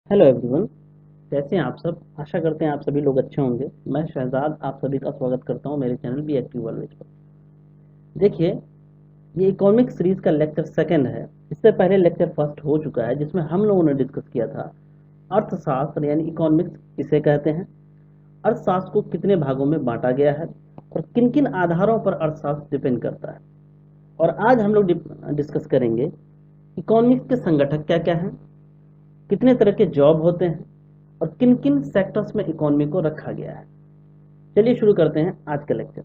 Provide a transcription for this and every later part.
Hello everyone. कैसे हैं आप सब? आशा करते हैं आप सभी लोग अच्छे होंगे। मैं शहजाद आप सभी का स्वागत करता हूं मेरे चैनल बी एक्टिव ऑलवेज पर। देखिए, ये इकोनॉमिक सीरीज का लेक्चर सेकंड है। इससे पहले लेक्चर फर्स्ट हो चुका है जिसमें हम लोगों ने डिस्कस किया था अर्थशास्त्र यानी इकोनॉमिक्स किसे कहते हैं, अर्थशास्त्र को कितने भागों में बांटा गया है और किन किन आधारों पर अर्थशास्त्र डिपेंड करता है। और आज हम लोग डिस्कस करेंगे इकोनॉमिक्स के संगठक क्या क्या हैं, कितने तरह के जॉब होते हैं और किन किन सेक्टर्स में इकोनॉमी को रखा गया है। चलिए शुरू करते हैं आज का लेक्चर।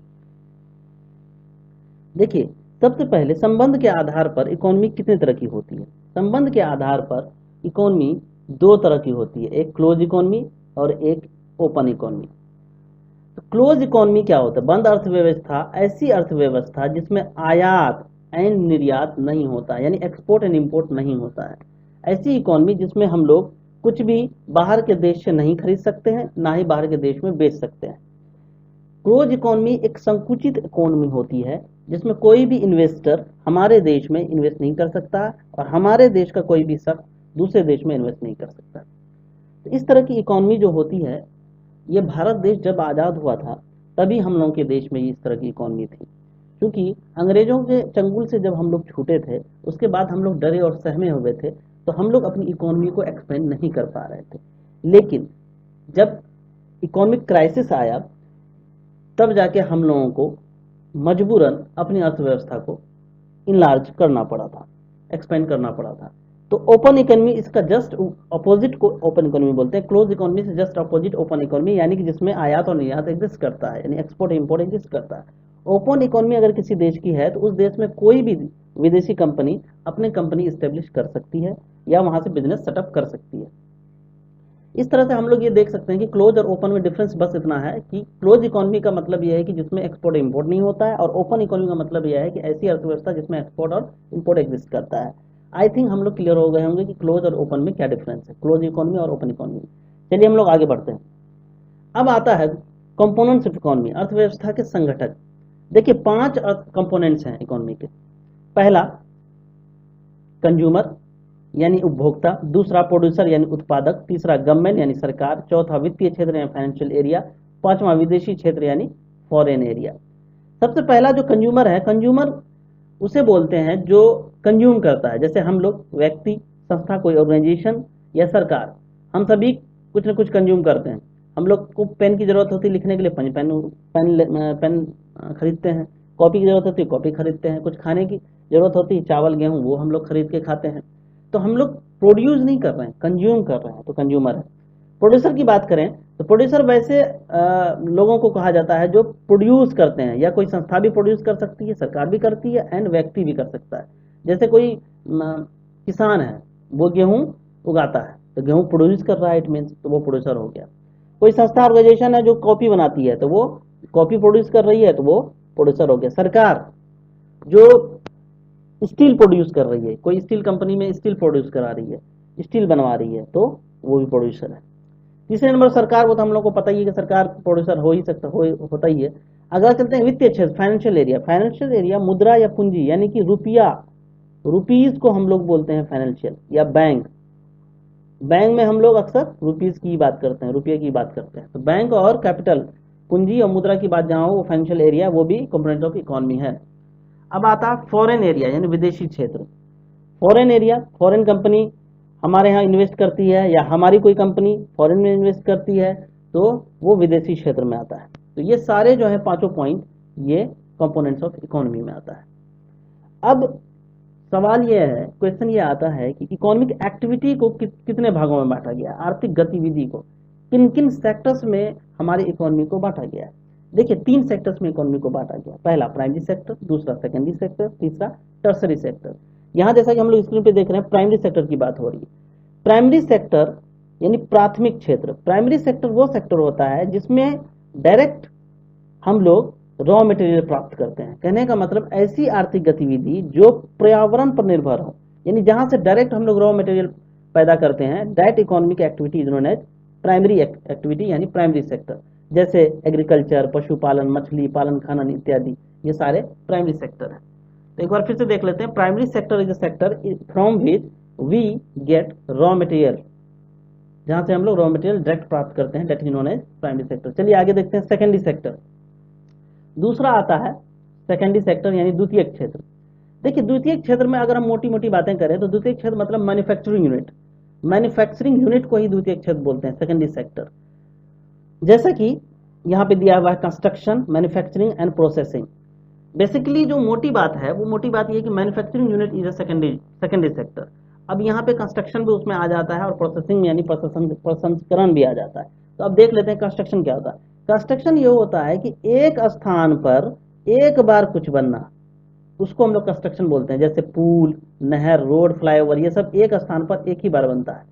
देखिए, सबसे पहले संबंध के आधार पर इकोनॉमी कितने तरह की होती है। संबंध के आधार पर इकोनॉमी दो तरह की होती है, एक क्लोज इकोनॉमी और एक ओपन इकोनॉमी। तो क्लोज इकोनॉमी क्या होता है? बंद अर्थव्यवस्था ऐसी अर्थव्यवस्था जिसमें आयात एंड निर्यात नहीं होता, यानी एक्सपोर्ट एंड इंपोर्ट नहीं होता है। ऐसी इकोनॉमी जिसमें हम लोग कुछ भी बाहर के देश से नहीं खरीद सकते हैं, ना ही बाहर के देश में बेच सकते हैं। क्लोज इकोनॉमी एक संकुचित इकोनॉमी होती है जिसमें कोई भी इन्वेस्टर हमारे देश में इन्वेस्ट नहीं कर सकता और हमारे देश का कोई भी शख्स दूसरे देश में इन्वेस्ट नहीं कर सकता। तो इस तरह की इकोनॉमी जो होती है, ये भारत देश जब आज़ाद हुआ था तभी हम लोगों के देश में इस तरह की इकोनॉमी थी। क्योंकि अंग्रेजों के चंगुल से जब हम लोग छूटे थे उसके बाद हम लोग डरे और सहमे हुए थे, तो हम लोग अपनी इकोनॉमी को एक्सपेंड नहीं कर पा रहे थे। लेकिन जब इकोनॉमिक क्राइसिस आया तब जाके हम लोगों को मजबूरन अपनी अर्थव्यवस्था को इनलार्ज करना पड़ा था, एक्सपेंड करना पड़ा था। तो ओपन इकोनॉमी इसका जस्ट अपोजिट को ओपन इकोनॉमी बोलते हैं। क्लोज इकोनॉमी से जस्ट अपोजिट ओपन इकोनॉमी, यानी कि जिसमें आयात और निर्यात एग्जिस्ट करता है, यानी एक्सपोर्ट इंपोर्ट एग्जिस्ट करता है। ओपन इकोनॉमी अगर किसी देश की है तो उस देश में कोई भी विदेशी कंपनी अपनी कंपनी स्टेब्लिश कर सकती है या वहां से बिजनेस सेटअप कर सकती है। इस तरह से हम लोग ये देख सकते हैं कि क्लोज और ओपन में डिफरेंस बस इतना है कि क्लोज इकोनॉमी का मतलब यह है कि जिसमें एक्सपोर्ट इंपोर्ट नहीं होता है, और ओपन इकोनॉमी का मतलब यह है कि ऐसी अर्थव्यवस्था जिसमें एक्सपोर्ट और इंपोर्ट एग्जिस्ट करता है। आई थिंक हम लोग क्लियर हो गए होंगे कि क्लोज और ओपन में क्या डिफरेंस है, क्लोज इकोनॉमी और ओपन इकोनॉमी। चलिए हम लोग आगे बढ़ते हैं। अब आता है कंपोनेंट्स ऑफ इकोनॉमी, अर्थव्यवस्था के संगठक। देखिए, पांच कंपोनेंट्स हैं इकोनॉमी के। पहला कंज्यूमर यानी उपभोक्ता, दूसरा प्रोड्यूसर यानी उत्पादक, तीसरा गवर्नमेंट यानी सरकार, चौथा वित्तीय क्षेत्र यानी फाइनेंशियल एरिया, पांचवा विदेशी क्षेत्र यानी फॉरेन एरिया। सबसे पहला जो कंज्यूमर है, कंज्यूमर उसे बोलते हैं जो कंज्यूम करता है। जैसे हम लोग व्यक्ति, संस्था, कोई ऑर्गेनाइजेशन या सरकार, हम सभी कुछ ना कुछ कंज्यूम करते हैं। हम लोग को पेन की जरूरत होती है लिखने के लिए, पेन पेन पेन पेन खरीदते हैं। कॉपी की जरूरत होती है, कॉपी खरीदते हैं। कुछ खाने की जरूरत होती है, चावल गेहूं, वो हम लोग खरीद के खाते हैं। तो हम लोग प्रोड्यूस नहीं कर रहे हैं, कंज्यूम कर रहे हैं, तो कंज्यूमर है। प्रोड्यूसर की बात करें तो प्रोड्यूसर वैसे लोगों को कहा जाता है जो प्रोड्यूस करते हैं, या कोई संस्था भी प्रोड्यूस कर सकती है, सरकार भी करती है, एंड व्यक्ति भी कर सकता है। जैसे कोई किसान है, वो गेहूं उगाता है तो गेहूं प्रोड्यूस कर रहा है, इट मीन्स, तो वो प्रोड्यूसर हो गया। कोई संस्था ऑर्गेनाइजेशन है जो कॉपी बनाती है तो वो कॉपी प्रोड्यूस कर रही है तो वो प्रोड्यूसर हो गया। सरकार जो स्टील प्रोड्यूस कर रही है, कोई स्टील कंपनी में स्टील प्रोड्यूस करा रही है, स्टील बनवा रही है, तो वो भी प्रोड्यूसर है। तीसरे नंबर सरकार, वो तो हम लोग को पता ही है कि सरकार प्रोड्यूसर हो ही सकता होता ही है। अगला चलते हैं वित्तीय क्षेत्र, फाइनेंशियल एरिया। फाइनेंशियल एरिया मुद्रा या पूंजी यानी कि रुपया, रुपीज को हम लोग बोलते हैं फाइनेंशियल, या बैंक। बैंक में हम लोग अक्सर रुपीज की बात करते हैं, रुपये की बात करते हैं। तो बैंक और कैपिटल, पूंजी और मुद्रा की बात जहां हो, वो फाइनेंशियल एरिया, वो भी कंपोनेंट ऑफ इकोनॉमी है। अब आता है फॉरेन एरिया यानी विदेशी क्षेत्र। फॉरेन एरिया, फॉरेन कंपनी हमारे यहाँ इन्वेस्ट करती है या हमारी कोई कंपनी फॉरेन में इन्वेस्ट करती है, तो वो विदेशी क्षेत्र में आता है। तो ये सारे जो है पांचों पॉइंट, ये कंपोनेंट्स ऑफ इकोनॉमी में आता है। अब सवाल ये है, क्वेश्चन ये आता है कि इकोनॉमिक एक्टिविटी को कितने भागों में बांटा गया, आर्थिक गतिविधि को किन किन सेक्टर्स में हमारी इकोनॉमी को बांटा गया है। देखिए, तीन सेक्टर्स में इकोनॉमी को बांटा गया। पहला प्राइमरी सेक्टर, दूसरा सेकेंडरी सेक्टर, तीसरा टर्सरी सेक्टर। यहाँ जैसा कि हम लोग स्क्रीन पे देख रहे हैं, प्राइमरी सेक्टर की बात हो रही है। प्राइमरी सेक्टर यानी प्राथमिक क्षेत्र। प्राइमरी सेक्टर वो सेक्टर होता है जिसमें डायरेक्ट हम लोग रॉ मटेरियल प्राप्त करते हैं। कहने का मतलब ऐसी आर्थिक गतिविधि जो पर्यावरण पर निर्भर हो, यानी जहां से डायरेक्ट हम लोग रॉ मटेरियल पैदा करते हैं, that economic activity is known as primary activity यानी प्राइमरी सेक्टर। जैसे एग्रीकल्चर, पशुपालन, मछली पालन, खनन इत्यादि, ये सारे प्राइमरी सेक्टर है। तो एक बार फिर से देख लेते हैं। Primary sector is a sector from which we get raw material, जहां से हम लोग रॉ मटेरियल डायरेक्ट प्राप्त करते हैं, that is known as primary sector. चलिए आगे देखते हैं सेकेंडरी सेक्टर। दूसरा आता है सेकेंडरी सेक्टर यानी द्वितीयक क्षेत्र। देखिए द्वितीयक क्षेत्र में अगर हम मोटी मोटी बातें करें तो द्वितीयक क्षेत्र मतलब मैन्युफैक्चरिंग यूनिट, मैन्युफैक्चरिंग यूनिट को ही द्वितीयक क्षेत्र बोलते हैं, सेकेंडरी सेक्टर। जैसा कि यहाँ पे दिया हुआ है construction, manufacturing and processing. Basically जो मोटी बात है वो मोटी बात ये है कि manufacturing unit is a secondary sector. अब यहाँ पे कंस्ट्रक्शन भी उसमें आ जाता है और प्रोसेसिंग यानी प्रसंस्करण भी आ जाता है। तो अब देख लेते हैं कंस्ट्रक्शन क्या होता है। कंस्ट्रक्शन ये होता है कि एक स्थान पर एक बार कुछ बनना, उसको हम लोग कंस्ट्रक्शन बोलते हैं। जैसे पुल, नहर, रोड, फ्लाईओवर, ये सब एक स्थान पर एक ही बार बनता है,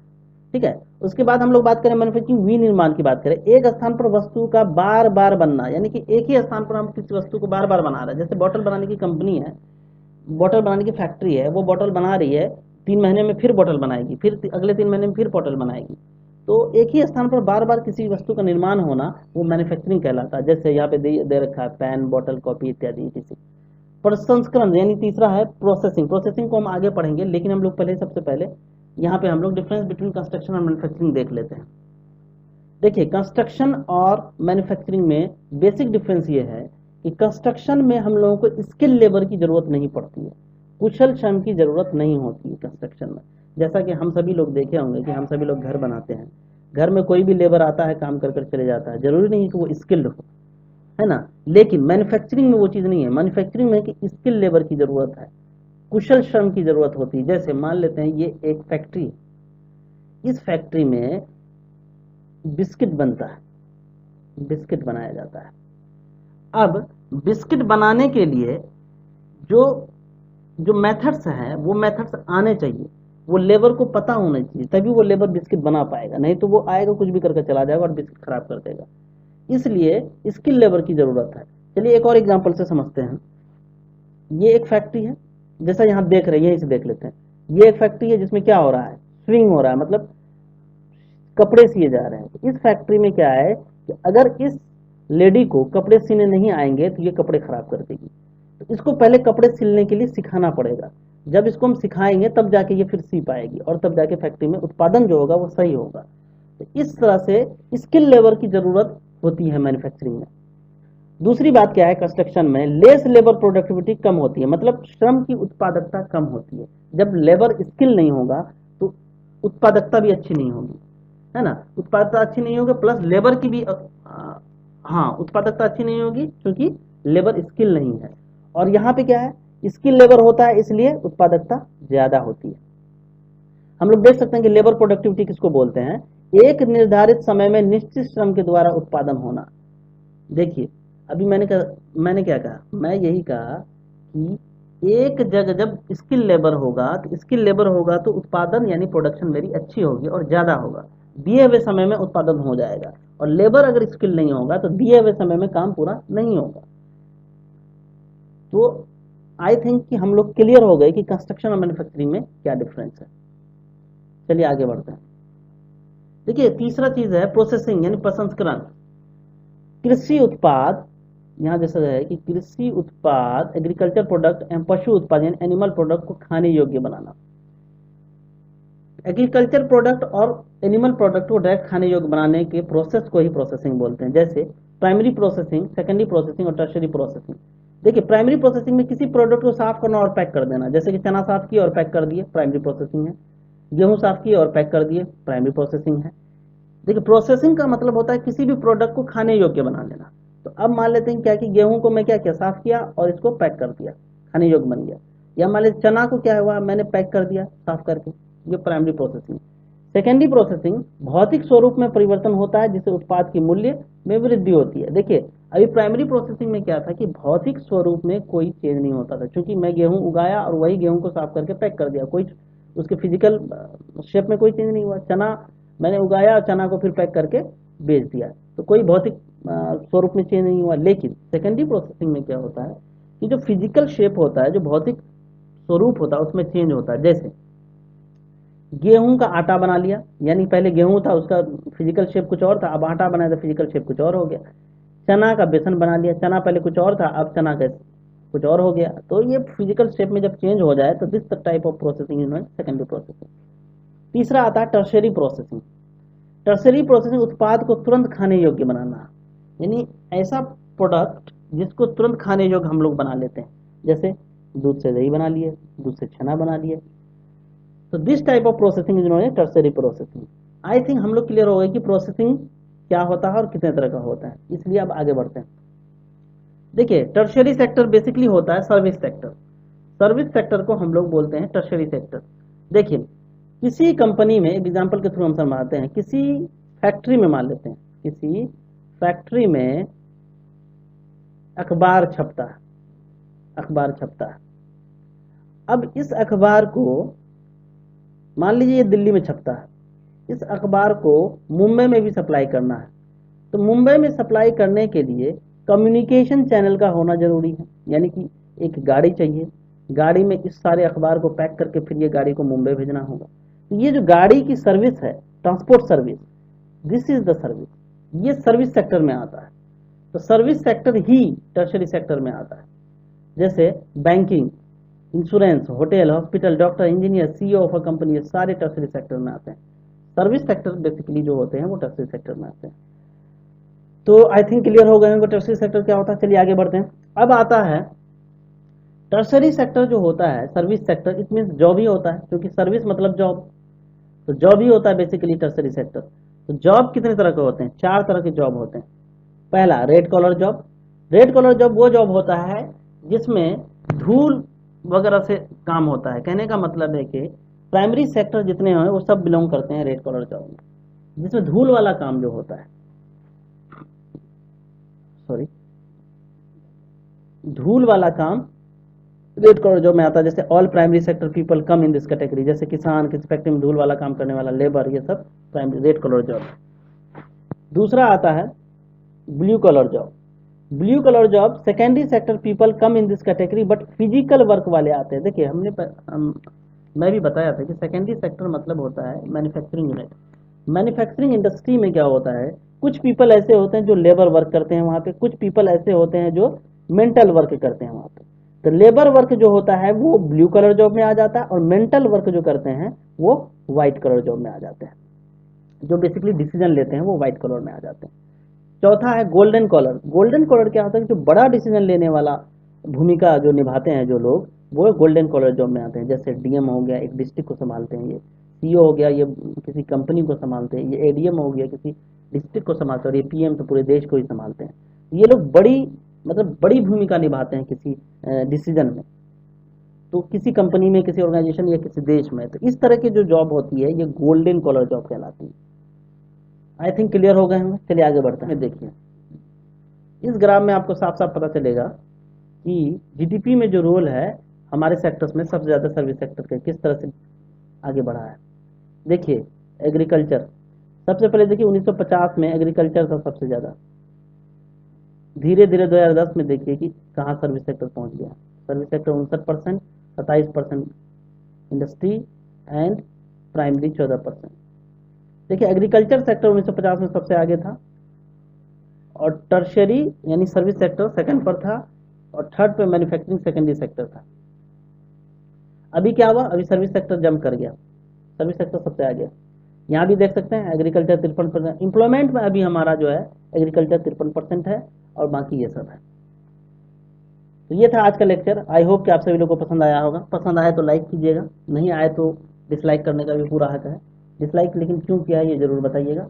ठीक है। उसके बाद हम लोग बात करें मैन्युफैक्चरिंग विनिर्माण की बात करें, एक स्थान पर वस्तु का बार बार बनना, यानी कि एक ही स्थान पर हम किसी वस्तु को बार बार बना रहे हैं। जैसे बोतल बनाने की कंपनी है, बोतल बनाने की फैक्ट्री है, वो बोतल बना रही है, 3 महीने में फिर बोतल बनाएगी, फिर अगले 3 महीने में फिर बोतल बनाएगी। तो एक ही स्थान पर बार बार किसी वस्तु का निर्माण होना वो मैन्युफैक्चरिंग कहलाता है। जैसे यहाँ पे दे रखा है पेन, बोतल, कॉपी इत्यादि। प्रसंस्करण यानी तीसरा है प्रोसेसिंग। प्रोसेसिंग को हम आगे पढ़ेंगे, लेकिन हम लोग पहले सबसे पहले यहाँ पे हम लोग डिफरेंस बिटवीन कंस्ट्रक्शन और मैन्युफैक्चरिंग देख लेते हैं। देखिए कंस्ट्रक्शन और मैन्युफैक्चरिंग में बेसिक डिफरेंस ये है कि कंस्ट्रक्शन में हम लोगों को स्किल लेबर की जरूरत नहीं पड़ती है, कुशल श्रम की जरूरत नहीं होती है कंस्ट्रक्शन में। जैसा कि हम सभी लोग देखे होंगे कि हम सभी लोग घर बनाते हैं, घर में कोई भी लेबर आता है, काम कर कर चले जाता है, जरूरी नहीं कि वो स्किल्ड हो, है ना। लेकिन मैन्युफैक्चरिंग में वो चीज नहीं है। मैन्युफैक्चरिंग में कि स्किल लेबर की जरूरत है, कुशल श्रम की जरूरत होती है। जैसे मान लेते हैं ये एक फैक्ट्री है, इस फैक्ट्री में बिस्किट बनता है, बिस्किट बनाया जाता है। अब बिस्किट बनाने के लिए जो जो मेथड्स हैं वो मेथड्स आने चाहिए, वो लेबर को पता होना चाहिए, तभी वो लेबर बिस्किट बना पाएगा। नहीं तो वो आएगा कुछ भी करके चला जाएगा और बिस्किट खराब कर देगा। इसलिए स्किल लेबर की जरूरत है। चलिए एक और एग्जांपल से समझते हैं। ये एक फैक्ट्री है, जैसा यहाँ देख रहे हैं, यहीं से देख लेते हैं। ये एक फैक्ट्री है जिसमें क्या हो रहा है, स्विंग हो रहा है, मतलब कपड़े सिए जा रहे हैं। इस फैक्ट्री में क्या है कि अगर इस लेडी को कपड़े सीने नहीं आएंगे तो ये कपड़े खराब कर देगी। तो इसको पहले कपड़े सिलने के लिए सिखाना पड़ेगा। जब इसको हम सिखाएंगे तब जाके ये फिर सी पाएगी और तब जाके फैक्ट्री में उत्पादन जो होगा वो सही होगा। तो इस तरह से स्किल लेबर की जरूरत होती है मैन्युफैक्चरिंग में। दूसरी बात क्या है, कंस्ट्रक्शन में लेस लेबर प्रोडक्टिविटी कम होती है, मतलब श्रम की उत्पादकता कम होती है। जब लेबर स्किल नहीं होगा तो उत्पादकता भी अच्छी नहीं होगी, है ना। उत्पादकता अच्छी नहीं होगी प्लस लेबर की भी हाँ उत्पादकता अच्छी नहीं होगी क्योंकि लेबर स्किल नहीं है। और यहाँ पे क्या है, स्किल लेबर होता है इसलिए उत्पादकता ज्यादा होती है। हम लोग देख सकते हैं कि लेबर प्रोडक्टिविटी किसको बोलते हैं, एक निर्धारित समय में निश्चित श्रम के द्वारा उत्पादन होना। देखिए अभी मैंने क्या कहा, मैं यही कहा कि एक जगह जब स्किल लेबर होगा तो स्किल लेबर होगा तो उत्पादन यानी प्रोडक्शन मेरी अच्छी होगी और ज्यादा होगा, दिए हुए समय में उत्पादन हो जाएगा। और लेबर अगर स्किल नहीं होगा तो दिए हुए समय में काम पूरा नहीं होगा। तो आई थिंक कि हम लोग क्लियर हो गए कि कंस्ट्रक्शन और मैन्युफैक्चरिंग में क्या डिफरेंस है। चलिए आगे बढ़ते हैं। देखिए तीसरा चीज है प्रोसेसिंग यानी प्रसंस्करण। कृषि उत्पाद, यहाँ जैसा है कि कृषि उत्पाद एग्रीकल्चर प्रोडक्ट एवं पशु उत्पाद यानी एनिमल प्रोडक्ट को खाने योग्य बनाना। एग्रीकल्चर प्रोडक्ट और एनिमल प्रोडक्ट को डायरेक्ट खाने योग्य बनाने के प्रोसेस को ही प्रोसेसिंग बोलते हैं। जैसे प्राइमरी प्रोसेसिंग, सेकेंडरी प्रोसेसिंग और टर्शियरी प्रोसेसिंग। देखिए प्राइमरी प्रोसेसिंग में किसी प्रोडक्ट को साफ करना और पैक कर देना, जैसे कि चना साफ किया और पैक कर दिए, प्राइमरी प्रोसेसिंग है। गेहूं साफ किया और पैक कर दिए, प्राइमरी प्रोसेसिंग है। देखिए प्रोसेसिंग का मतलब होता है किसी भी प्रोडक्ट को खाने योग्य बना लेना। तो अब मान लेते हैं क्या कि गेहूं को मैं क्या किया, साफ किया और इसको पैक कर दिया, खाने योग्य बन गया। या मान लीजिए चना को क्या हुआ, मैंने पैक कर दिया साफ करके, ये प्राइमरी प्रोसेसिंग। सेकेंडरी प्रोसेसिंग भौतिक स्वरूप में परिवर्तन होता है जिससे उत्पाद की मूल्य में वृद्धि होती है। देखिए अभी प्राइमरी प्रोसेसिंग में क्या था कि भौतिक स्वरूप में कोई चेंज नहीं होता था, क्योंकि मैं गेहूं उगाया और वही गेहूं को साफ करके पैक कर दिया, कोई उसके फिजिकल शेप में कोई चेंज नहीं हुआ। चना मैंने उगाया और चना को फिर पैक करके बेच दिया, तो कोई भौतिक स्वरूप में चेंज नहीं हुआ। लेकिन सेकेंडरी प्रोसेसिंग में क्या होता है कि जो फिजिकल शेप होता है, जो भौतिक स्वरूप होता है, उसमें चेंज होता है। जैसे गेहूं का आटा बना लिया, यानी पहले गेहूं था उसका फिजिकल शेप कुछ और था, अब आटा बनाया तो फिजिकल शेप कुछ और हो गया। चना का बेसन बना लिया, चना पहले कुछ और था, अब चना का कुछ और हो गया। तो ये फिजिकल शेप में जब चेंज हो जाए तो this type of processing is known secondary processing. तीसरा आता है टर्शियरी प्रोसेसिंग। टर्सरी प्रोसेसिंग उत्पाद को तुरंत खाने योग्य बनाना, यानी ऐसा प्रोडक्ट जिसको तुरंत खाने योग्य हम लोग बना लेते हैं, जैसे दूध से दही बना लिए, दूध से छना बना लिए। तो this type of processing is known as tertiary processing. I think हम लोग क्लियर हो गए कि प्रोसेसिंग क्या होता है और कितने तरह का होता है, इसलिए अब आगे बढ़ते हैं। देखिए, टर्शियरी सेक्टर बेसिकली होता है सर्विस सेक्टर। सर्विस सेक्टर को हम लोग बोलते हैं टर्शियरी सेक्टर। देखिए, किसी कंपनी में, एग्जांपल के थ्रू हम समझाते हैं, किसी फैक्ट्री में मान लेते हैं, किसी फैक्ट्री में अखबार छपता है, अखबार छपता है। अब इस अखबार को मान लीजिए ये दिल्ली में छपता है, इस अखबार को मुंबई में भी सप्लाई करना है। तो मुंबई में सप्लाई करने के लिए कम्युनिकेशन चैनल का होना जरूरी है, यानी कि एक गाड़ी चाहिए, गाड़ी में इस सारे अखबार को पैक करके फिर ये गाड़ी को मुंबई भेजना होगा। तो ये जो गाड़ी की सर्विस है, transport service, this is the service, ये सर्विस सेक्टर में आता है। तो सर्विस सेक्टर ही टर्शियरी सेक्टर में आता है। जैसे banking, insurance, hotel, hospital, doctor, engineer, CEO of a company, ये सारे टर्शियरी सेक्टर में आते हैं। सर्विस सेक्टर बेसिकली जो होते हैं वो टर्शियरी सेक्टर में आते हैं। तो आई थिंक क्लियर हो गए होंगे टर्शियरी सेक्टर क्या होता है। चलिए आगे बढ़ते हैं। अब आता है टर्शियरी सेक्टर जो होता है, service sector, it means job ही होता है, क्योंकि सर्विस मतलब जॉब, तो जॉब ही होता है बेसिकली टर्शियरी सेक्टर। तो जॉब कितने तरह के होते हैं? 4 तरह के जॉब होते हैं। पहला, red collar job. Red collar job वो जॉब होता है जिसमें धूल वगैरह से काम होता है। कहने का मतलब है कि प्राइमरी सेक्टर जितने हैं वो सब बिलोंग करते हैं रेड कॉलर जॉब में, जिसमें धूल वाला काम जो होता है, सॉरी, धूल वाला काम रेड कॉलर जॉब में आता है। जैसे all primary sector people come in this category, जैसे किसान, किसी फैक्ट्री में धूल वाला काम करने वाला, लेबर, ये सब प्राइमरी रेड कॉलर जॉब। दूसरा आता है blue collar job. Blue collar job secondary sector people come in this category but physical work वाले आते हैं। देखिए, मैं भी बताया था कि सेकेंडरी सेक्टर मतलब होता है मैन्युफैक्चरिंग यूनिट। मैन्युफैक्चरिंग इंडस्ट्री में क्या होता है, कुछ पीपल ऐसे होते हैं जो लेबर वर्क करते हैं वहाँ पे, कुछ पीपल ऐसे होते हैं जो मेंटल वर्क करते हैं वहाँ पे। तो लेबर वर्क जो होता है वो ब्लू कलर जॉब में आ जाता है, और मेंटल वर्क जो करते हैं वो व्हाइट कलर जॉब में आ जाते हैं। जो बेसिकली डिसीजन लेते हैं वो व्हाइट कलर में आ जाते हैं। चौथा है गोल्डन कॉलर। गोल्डन कॉलर क्या होता है, जो बड़ा डिसीजन लेने वाला भूमिका जो निभाते हैं जो लोग, वो गोल्डन कॉलर जॉब में आते हैं। जैसे डीएम हो गया, एक डिस्ट्रिक्ट को संभालते हैं, ये सीईओ हो गया, ये किसी कंपनी को संभालते हैं, ये एडीएम हो गया, किसी डिस्ट्रिक्ट को संभालते हैं, और ये पीएम तो पूरे देश को ही संभालते हैं। ये लोग बड़ी मतलब बड़ी भूमिका निभाते हैं किसी डिसीजन में, तो किसी कंपनी में, किसी ऑर्गेनाइजेशन या किसी देश में। तो इस तरह की जो जॉब होती है ये गोल्डन कॉलर जॉब कहलाती है। आई थिंक क्लियर हो गए होंगे। चलिए आगे बढ़ते हैं। देखिए, इस ग्राफ में आपको साफ साफ पता चलेगा कि जीडीपी में जो रोल है हमारे सेक्टर्स में सबसे ज्यादा सर्विस सेक्टर का किस तरह से आगे बढ़ा है। देखिए, एग्रीकल्चर सबसे पहले, देखिए 1950 में एग्रीकल्चर था सबसे ज्यादा। धीरे धीरे 2010 में देखिए कि कहाँ सर्विस सेक्टर पहुंच गया। Service sector 59%, 27% industry and primary 14%। देखिए, एग्रीकल्चर सेक्टर 1950 में सबसे आगे था, और टर्शियरी यानी सर्विस सेक्टर सेकंड पर था, और थर्ड पे मैन्युफैक्चरिंग सेकेंडरी सेक्टर था। अभी क्या हुआ, अभी सर्विस सेक्टर जंप कर गया, सर्विस सेक्टर सबसे आगे। यहाँ भी देख सकते हैं एग्रीकल्चर 53%। एम्प्लॉयमेंट में अभी हमारा जो है एग्रीकल्चर 53% है, और बाकी ये सब है। तो ये था आज का लेक्चर। आई होप कि आप सभी लोगों को पसंद आया होगा। पसंद आए तो लाइक कीजिएगा, नहीं आए तो डिसलाइक करने का भी पूरा हक है। डिसलाइक लेकिन क्यों किया है ये जरूर बताइएगा।